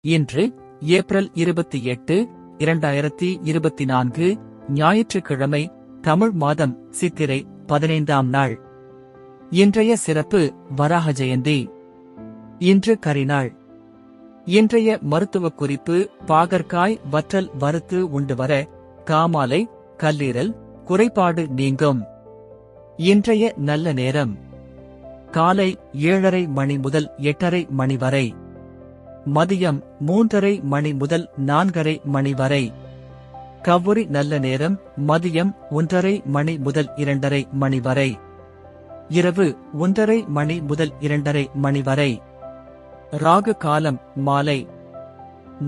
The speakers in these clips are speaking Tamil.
இன்று ஏப்ரல் 28, 2024 ஞாயிற்றுக்கிழமை. தமிழ் மாதம் சித்திரை 15ஆம் நாள். இன்றைய சிறப்பு வராக ஜெயந்தி. இன்று கரிநாள். இன்றைய மருத்துவக் குறிப்பு: பாகற்காய் வற்றல் வறுத்து உண்டு வர காமாலை, கல்லீரல் குறைபாடு நீங்கும். இன்றைய நல்ல நேரம்: காலை 7:30 மணி முதல் 8:30 மணி வரை, மதியம் 3:30 மணி முதல் 4:30 மணி வரை. கவுரி நல்ல நேரம்: மதியம் 1:30 மணி முதல் 2:30 மணி வரை, இரவு 1:30 மணி முதல் 2:30 மணி வரை. ராகு காலம்: மாலை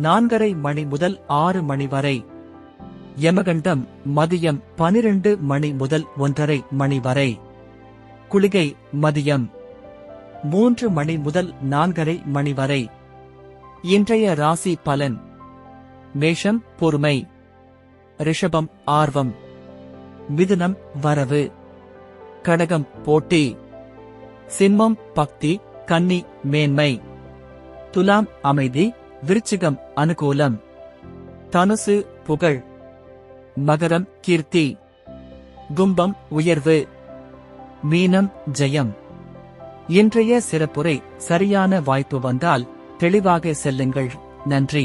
4:30 மணி முதல் 6 மணி வரை. யமகண்டம்: மதியம் 12 மணி முதல் 1:30 மணி வரை. குளிகை: மதியம் 3 மணி முதல் 4:30 மணி வரை. இன்றைய ராசி பலன்: மேஷம் பொறுமை, ரிஷபம் ஆர்வம், மிதுனம் வரவு, கடகம் போட்டி, சிம்மம் பக்தி, கன்னி மேன்மை, துலாம் அமைதி, விருச்சிகம் அனுகூலம், தனுசு புகழ், மகரம் கீர்த்தி, கும்பம் உயர்வு, மீனம் ஜெயம். இன்றைய சிறப்புரை: சரியான வாய்ப்பு வந்தால் தெளிவாக செல்லுங்கள். நன்றி.